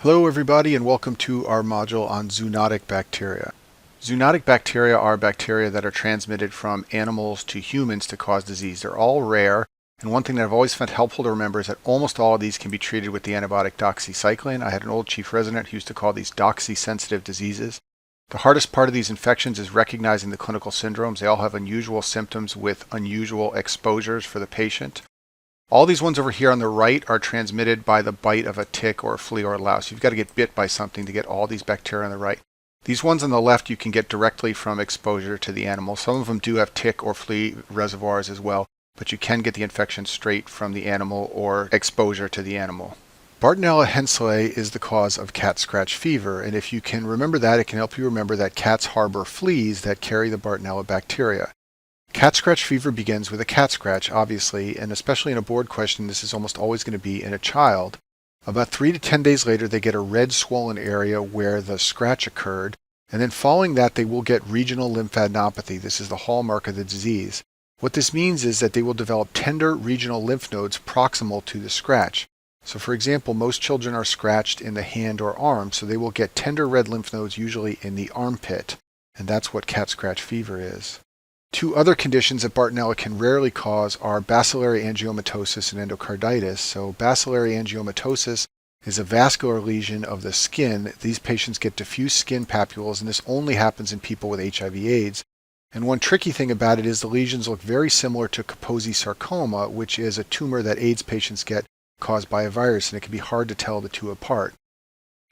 Hello everybody and welcome to our module on zoonotic bacteria. Zoonotic bacteria are bacteria that are transmitted from animals to humans to cause disease. They're all rare, and one thing that I've always found helpful to remember is that almost all of these can be treated with the antibiotic doxycycline. I had an old chief resident who used to call these doxy-sensitive diseases. The hardest part of these infections is recognizing the clinical syndromes. They all have unusual symptoms with unusual exposures for the patient. All these ones over here on the right are transmitted by the bite of a tick or a flea or a louse. You've got to get bit by something to get all these bacteria on the right. These ones on the left you can get directly from exposure to the animal. Some of them do have tick or flea reservoirs as well, but you can get the infection straight from the animal or exposure to the animal. Bartonella henselae is the cause of cat scratch fever, and if you can remember that, it can help you remember that cats harbor fleas that carry the Bartonella bacteria. Cat scratch fever begins with a cat scratch, obviously, and especially in a board question, this is almost always going to be in a child. About 3 to 10 days later, they get a red swollen area where the scratch occurred, and then following that, they will get regional lymphadenopathy. This is the hallmark of the disease. What this means is that they will develop tender regional lymph nodes proximal to the scratch. So for example, most children are scratched in the hand or arm, so they will get tender red lymph nodes usually in the armpit, and that's what cat scratch fever is. Two other conditions that Bartonella can rarely cause are bacillary angiomatosis and endocarditis. So bacillary angiomatosis is a vascular lesion of the skin. These patients get diffuse skin papules, and this only happens in people with HIV/AIDS. And one tricky thing about it is the lesions look very similar to Kaposi sarcoma, which is a tumor that AIDS patients get caused by a virus, and it can be hard to tell the two apart.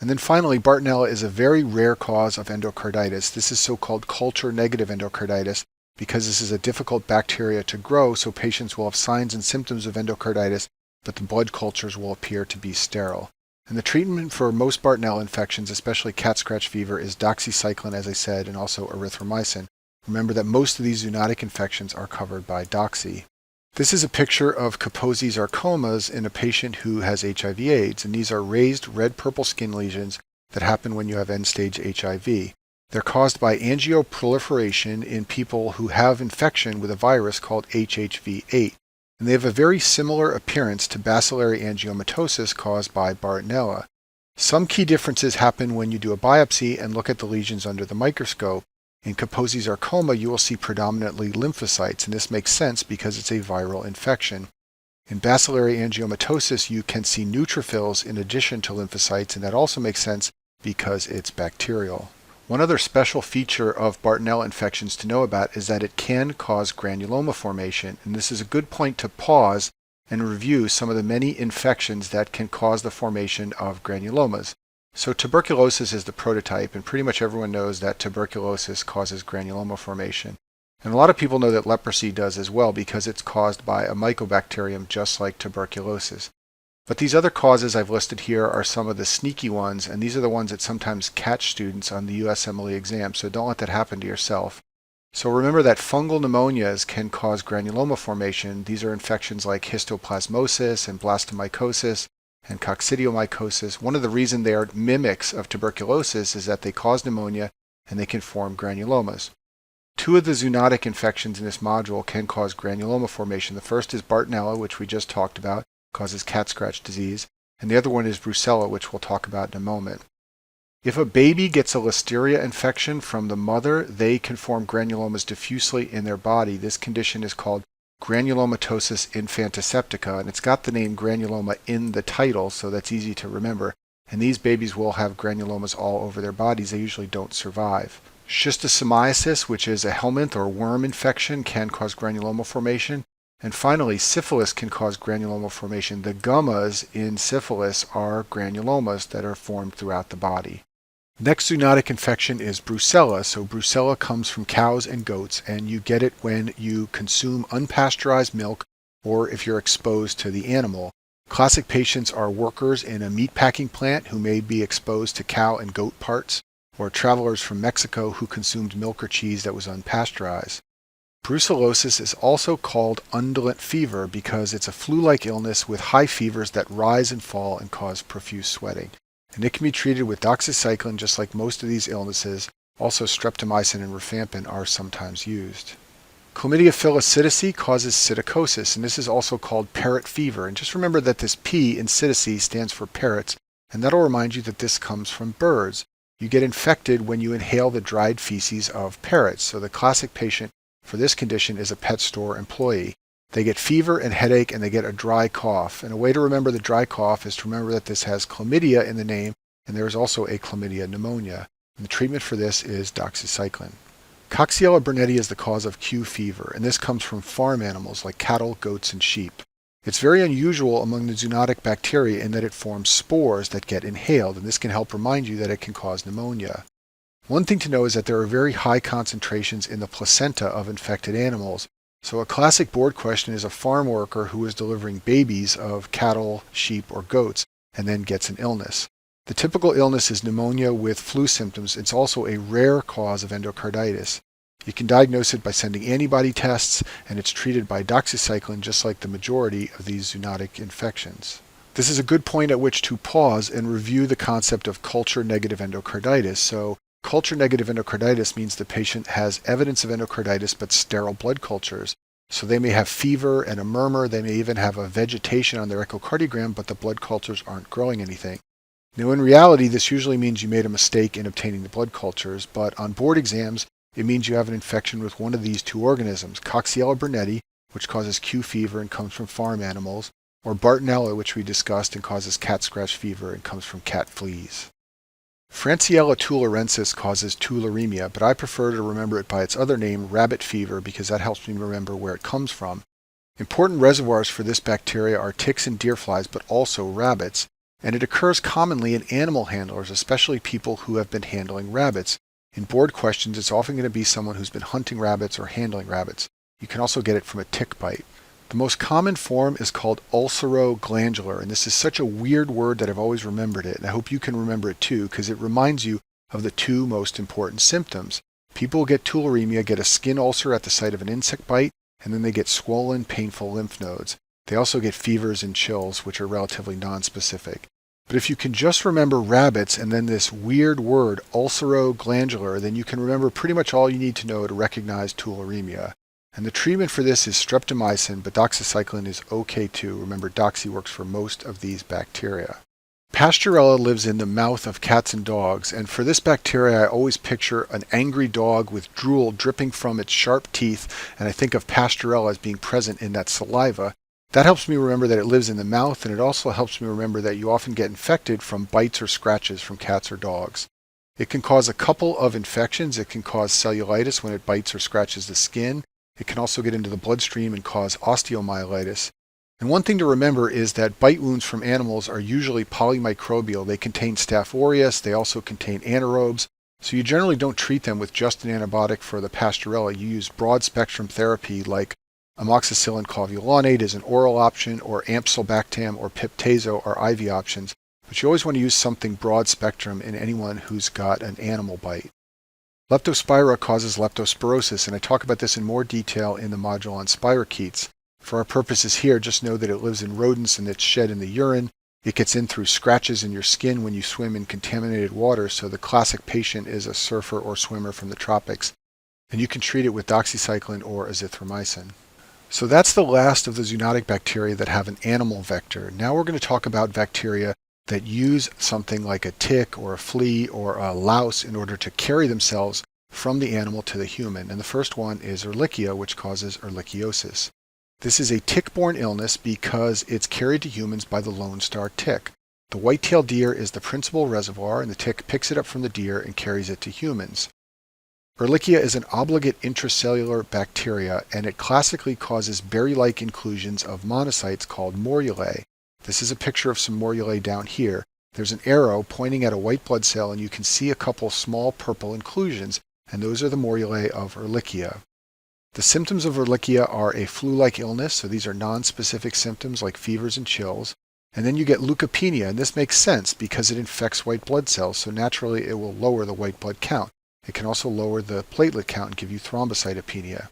And then finally, Bartonella is a very rare cause of endocarditis. This is so-called culture-negative endocarditis, because this is a difficult bacteria to grow, so patients will have signs and symptoms of endocarditis, but the blood cultures will appear to be sterile. And the treatment for most Bartonella infections, especially cat scratch fever, is doxycycline, as I said, and also erythromycin. Remember that most of these zoonotic infections are covered by doxy. This is a picture of Kaposi sarcomas in a patient who has HIV/AIDS, and these are raised red-purple skin lesions that happen when you have end-stage HIV. They're caused by angioproliferation in people who have infection with a virus called HHV8, and they have a very similar appearance to bacillary angiomatosis caused by Bartonella. Some key differences happen when you do a biopsy and look at the lesions under the microscope. In Kaposi sarcoma, you will see predominantly lymphocytes, and this makes sense because it's a viral infection. In bacillary angiomatosis, you can see neutrophils in addition to lymphocytes, and that also makes sense because it's bacterial. One other special feature of Bartonella infections to know about is that it can cause granuloma formation, and this is a good point to pause and review some of the many infections that can cause the formation of granulomas. So tuberculosis is the prototype, and pretty much everyone knows that tuberculosis causes granuloma formation. And a lot of people know that leprosy does as well because it's caused by a mycobacterium just like tuberculosis. But these other causes I've listed here are some of the sneaky ones, and these are the ones that sometimes catch students on the USMLE exam, so don't let that happen to yourself. So remember that fungal pneumonias can cause granuloma formation. These are infections like histoplasmosis and blastomycosis and coccidiomycosis. One of the reasons they are mimics of tuberculosis is that they cause pneumonia and they can form granulomas. Two of the zoonotic infections in this module can cause granuloma formation. The first is Bartonella, which we just talked about, causes cat scratch disease, and the other one is brucella, which we'll talk about in a moment. If a baby gets a listeria infection from the mother, they can form granulomas diffusely in their body. This condition is called granulomatosis infantiseptica, and it's got the name granuloma in the title, so that's easy to remember. And these babies will have granulomas all over their bodies. They usually don't survive. Schistosomiasis, which is a helminth or worm infection, can cause granuloma formation. And finally, syphilis can cause granuloma formation. The gummas in syphilis are granulomas that are formed throughout the body. Next zoonotic infection is brucella. So brucella comes from cows and goats, and you get it when you consume unpasteurized milk or if you're exposed to the animal. Classic patients are workers in a meatpacking plant who may be exposed to cow and goat parts, or travelers from Mexico who consumed milk or cheese that was unpasteurized. Brucellosis is also called undulant fever because it's a flu-like illness with high fevers that rise and fall and cause profuse sweating. And it can be treated with doxycycline just like most of these illnesses. Also streptomycin and rifampin are sometimes used. Chlamydia phyllositosae causes psittacosis, and this is also called parrot fever. And just remember that this P in psittacy stands for parrots, and that'll remind you that this comes from birds. You get infected when you inhale the dried feces of parrots. So the classic patient for this condition is a pet store employee. They get fever and headache, and they get a dry cough. And a way to remember the dry cough is to remember that this has chlamydia in the name, and there is also a chlamydia pneumonia. And the treatment for this is doxycycline. Coxiella burnetii is the cause of Q fever, and this comes from farm animals like cattle, goats, and sheep. It's very unusual among the zoonotic bacteria in that it forms spores that get inhaled, and this can help remind you that it can cause pneumonia. One thing to know is that there are very high concentrations in the placenta of infected animals. So a classic board question is a farm worker who is delivering babies of cattle, sheep, or goats and then gets an illness. The typical illness is pneumonia with flu symptoms. It's also a rare cause of endocarditis. You can diagnose it by sending antibody tests, and it's treated by doxycycline just like the majority of these zoonotic infections. This is a good point at which to pause and review the concept of culture-negative endocarditis. So culture-negative endocarditis means the patient has evidence of endocarditis but sterile blood cultures. So they may have fever and a murmur. They may even have a vegetation on their echocardiogram, but the blood cultures aren't growing anything. Now in reality, this usually means you made a mistake in obtaining the blood cultures, but on board exams, it means you have an infection with one of these two organisms, Coxiella burnetii, which causes Q fever and comes from farm animals, or Bartonella, which we discussed and causes cat scratch fever and comes from cat fleas. Francisella tularensis causes tularemia, but I prefer to remember it by its other name, rabbit fever, because that helps me remember where it comes from. Important reservoirs for this bacteria are ticks and deer flies, but also rabbits, and it occurs commonly in animal handlers, especially people who have been handling rabbits. In board questions, it's often going to be someone who's been hunting rabbits or handling rabbits. You can also get it from a tick bite. The most common form is called ulceroglandular, and this is such a weird word that I've always remembered it, and I hope you can remember it too, because it reminds you of the two most important symptoms. People who get tularemia get a skin ulcer at the site of an insect bite, and then they get swollen, painful lymph nodes. They also get fevers and chills, which are relatively nonspecific. But if you can just remember rabbits and then this weird word, ulceroglandular, then you can remember pretty much all you need to know to recognize tularemia. And the treatment for this is streptomycin, but doxycycline is okay too. Remember, doxy works for most of these bacteria. Pasteurella lives in the mouth of cats and dogs, and for this bacteria I always picture an angry dog with drool dripping from its sharp teeth, and I think of Pasteurella as being present in that saliva. That helps me remember that it lives in the mouth, and it also helps me remember that you often get infected from bites or scratches from cats or dogs. It can cause a couple of infections. It can cause cellulitis when it bites or scratches the skin. It can also get into the bloodstream and cause osteomyelitis. And one thing to remember is that bite wounds from animals are usually polymicrobial. They contain Staph aureus. They also contain anaerobes. So you generally don't treat them with just an antibiotic for the Pasteurella. You use broad-spectrum therapy like amoxicillin clavulanate is an oral option, or amsulbactam or piptazo are IV options, but you always want to use something broad spectrum in anyone who's got an animal bite. Leptospira causes leptospirosis, and I talk about this in more detail in the module on spirochetes. For our purposes here, just know that it lives in rodents and it's shed in the urine. It gets in through scratches in your skin when you swim in contaminated water, so the classic patient is a surfer or swimmer from the tropics, and you can treat it with doxycycline or azithromycin. So that's the last of the zoonotic bacteria that have an animal vector. Now we're going to talk about bacteria that use something like a tick or a flea or a louse in order to carry themselves from the animal to the human. And the first one is Ehrlichia, which causes ehrlichiosis. This is a tick-borne illness because it's carried to humans by the lone star tick. The white-tailed deer is the principal reservoir, and the tick picks it up from the deer and carries it to humans. Ehrlichia is an obligate intracellular bacteria, and it classically causes berry-like inclusions of monocytes called morulae. This is a picture of some morulae down here. There's an arrow pointing at a white blood cell, and you can see a couple small purple inclusions, and those are the morulae of Ehrlichia. The symptoms of Ehrlichia are a flu-like illness, so these are non-specific symptoms like fevers and chills. And then you get leukopenia, and this makes sense because it infects white blood cells, so naturally it will lower the white blood count. It can also lower the platelet count and give you thrombocytopenia.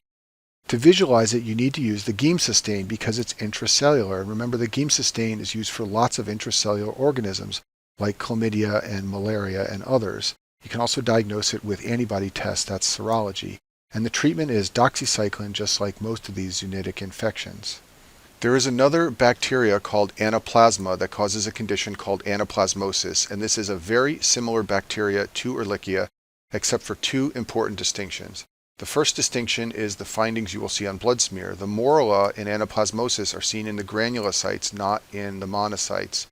To visualize it, you need to use the Giemsa stain because it's intracellular. And remember, the Giemsa stain is used for lots of intracellular organisms like chlamydia and malaria and others. You can also diagnose it with antibody tests, that's serology. And the treatment is doxycycline, just like most of these zoonotic infections. There is another bacteria called Anaplasma that causes a condition called anaplasmosis, and this is a very similar bacteria to Ehrlichia, except for two important distinctions. The first distinction is the findings you will see on blood smear. The morula in anaplasmosis are seen in the granulocytes, not in the monocytes.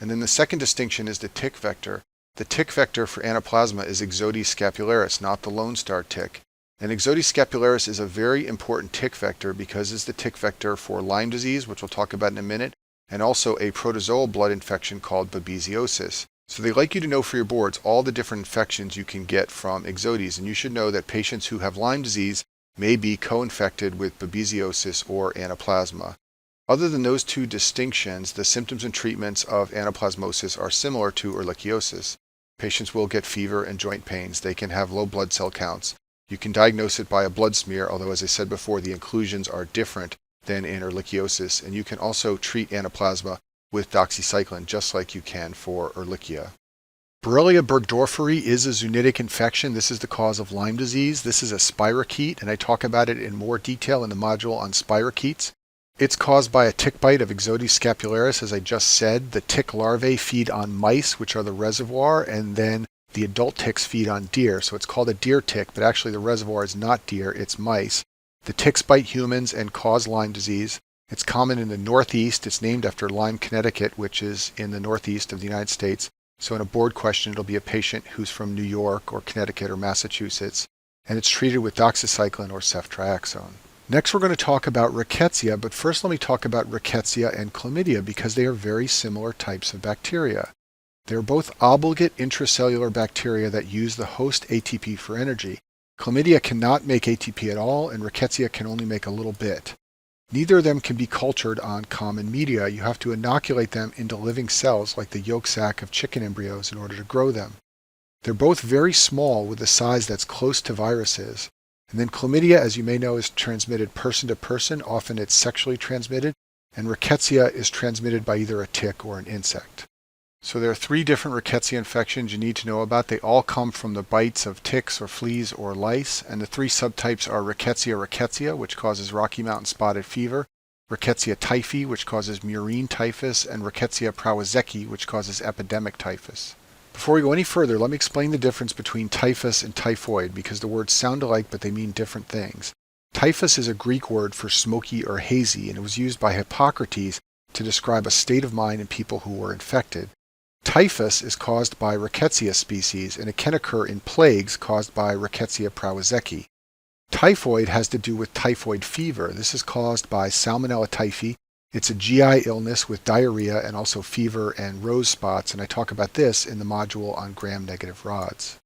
And then the second distinction is the tick vector. The tick vector for anaplasma is Ixodes scapularis, not the Lone Star tick. And Ixodes scapularis is a very important tick vector because it's the tick vector for Lyme disease, which we'll talk about in a minute, and also a protozoal blood infection called babesiosis. So they like you to know for your boards all the different infections you can get from Ixodes, and you should know that patients who have Lyme disease may be co-infected with babesiosis or anaplasma. Other than those two distinctions, the symptoms and treatments of anaplasmosis are similar to ehrlichiosis. Patients will get fever and joint pains. They can have low blood cell counts. You can diagnose it by a blood smear, although as I said before, the inclusions are different than in ehrlichiosis, and you can also treat anaplasma with doxycycline, just like you can for Ehrlichia. Borrelia burgdorferi is a zoonotic infection. This is the cause of Lyme disease. This is a spirochete, and I talk about it in more detail in the module on spirochetes. It's caused by a tick bite of Ixodes scapularis, as I just said. The tick larvae feed on mice, which are the reservoir, and then the adult ticks feed on deer. So it's called a deer tick, but actually the reservoir is not deer, it's mice. The ticks bite humans and cause Lyme disease. It's common in the Northeast. It's named after Lyme, Connecticut, which is in the Northeast of the United States. So in a board question, it'll be a patient who's from New York or Connecticut or Massachusetts, and it's treated with doxycycline or ceftriaxone. Next, we're going to talk about rickettsia, but first let me talk about rickettsia and chlamydia because they are very similar types of bacteria. They're both obligate intracellular bacteria that use the host ATP for energy. Chlamydia cannot make ATP at all, and rickettsia can only make a little bit. Neither of them can be cultured on common media. You have to inoculate them into living cells like the yolk sac of chicken embryos in order to grow them. They're both very small with a size that's close to viruses. And then chlamydia, as you may know, is transmitted person to person. Often it's sexually transmitted. And rickettsia is transmitted by either a tick or an insect. So there are three different rickettsia infections you need to know about. They all come from the bites of ticks or fleas or lice. And the three subtypes are rickettsia, which causes Rocky Mountain spotted fever, rickettsia typhi, which causes murine typhus, and rickettsia prowazekii, which causes epidemic typhus. Before we go any further, let me explain the difference between typhus and typhoid because the words sound alike but they mean different things. Typhus is a Greek word for smoky or hazy, and it was used by Hippocrates to describe a state of mind in people who were infected. Typhus is caused by rickettsia species, and it can occur in plagues caused by rickettsia prowazekii. Typhoid has to do with typhoid fever. This is caused by Salmonella typhi. It's a GI illness with diarrhea and also fever and rose spots, and I talk about this in the module on gram-negative rods.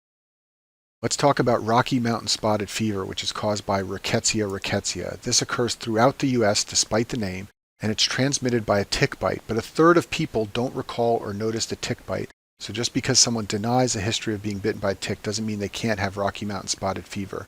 Let's talk about Rocky Mountain spotted fever, which is caused by rickettsia. This occurs throughout the U.S. despite the name, and it's transmitted by a tick bite, but a third of people don't recall or notice the tick bite. So just because someone denies a history of being bitten by a tick doesn't mean they can't have Rocky Mountain spotted fever.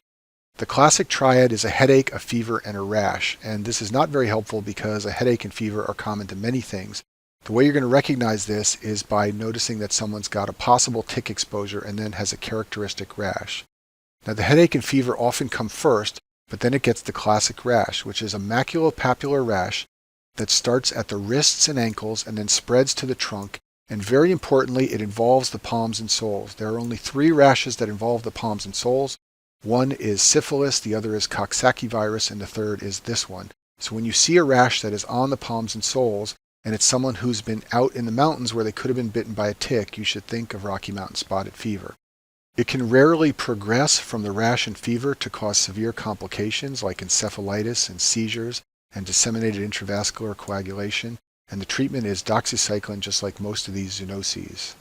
The classic triad is a headache, a fever, and a rash, and this is not very helpful because a headache and fever are common to many things. The way you're going to recognize this is by noticing that someone's got a possible tick exposure and then has a characteristic rash. Now the headache and fever often come first, but then it gets the classic rash, which is a maculopapular rash that starts at the wrists and ankles and then spreads to the trunk, and very importantly, it involves the palms and soles. There are only three rashes that involve the palms and soles. One is syphilis, the other is Coxsackie virus, and the third is this one. So when you see a rash that is on the palms and soles, and it's someone who's been out in the mountains where they could have been bitten by a tick, you should think of Rocky Mountain spotted fever. It can rarely progress from the rash and fever to cause severe complications like encephalitis and seizures and disseminated intravascular coagulation, and the treatment is doxycycline just like most of these zoonoses.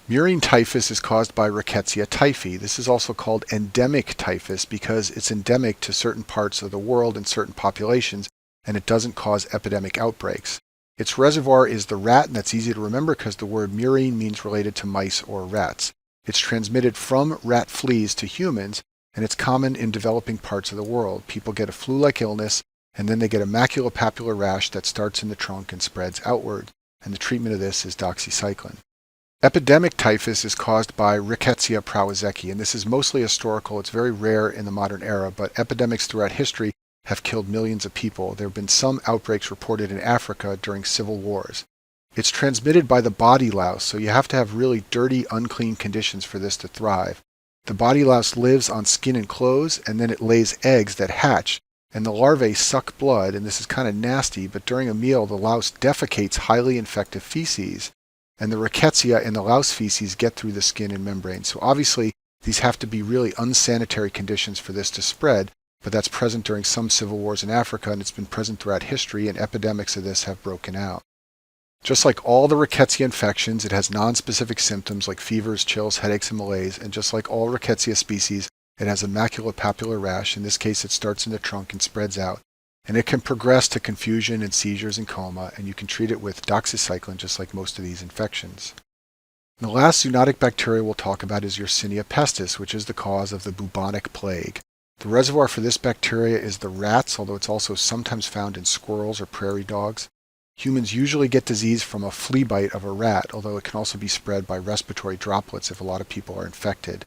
Murine typhus is caused by rickettsia typhi. This is also called endemic typhus because it's endemic to certain parts of the world and certain populations, and it doesn't cause epidemic outbreaks. Its reservoir is the rat, and that's easy to remember because the word murine means related to mice or rats. It's transmitted from rat fleas to humans, and it's common in developing parts of the world. People get a flu-like illness, and then they get a maculopapular rash that starts in the trunk and spreads outward, and the treatment of this is doxycycline. Epidemic typhus is caused by rickettsia prowazekii, and this is mostly historical. It's very rare in the modern era, but epidemics throughout history have killed millions of people. There have been some outbreaks reported in Africa during civil wars. It's transmitted by the body louse, so you have to have really dirty, unclean conditions for this to thrive. The body louse lives on skin and clothes, and then it lays eggs that hatch, and the larvae suck blood, and this is kind of nasty, but during a meal the louse defecates highly infective feces, and the rickettsia in the louse feces get through the skin and membrane. So obviously these have to be really unsanitary conditions for this to spread, but that's present during some civil wars in Africa, and it's been present throughout history, and epidemics of this have broken out. Just like all the rickettsia infections, it has nonspecific symptoms like fevers, chills, headaches, and malaise, and just like all rickettsia species, it has a maculopapular rash. In this case, it starts in the trunk and spreads out, and it can progress to confusion and seizures and coma, and you can treat it with doxycycline just like most of these infections. And the last zoonotic bacteria we'll talk about is Yersinia pestis, which is the cause of the bubonic plague. The reservoir for this bacteria is the rats, although it's also sometimes found in squirrels or prairie dogs. Humans usually get disease from a flea bite of a rat, although it can also be spread by respiratory droplets if a lot of people are infected.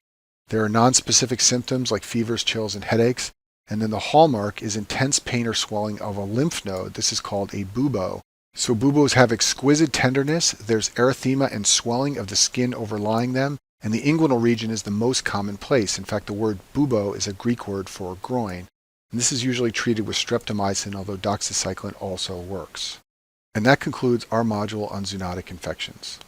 There are nonspecific symptoms like fevers, chills, and headaches, and then the hallmark is intense pain or swelling of a lymph node. This is called a bubo. So buboes have exquisite tenderness, there's erythema and swelling of the skin overlying them, and the inguinal region is the most common place. In fact, the word bubo is a Greek word for groin, and this is usually treated with streptomycin, although doxycycline also works. And that concludes our module on zoonotic infections.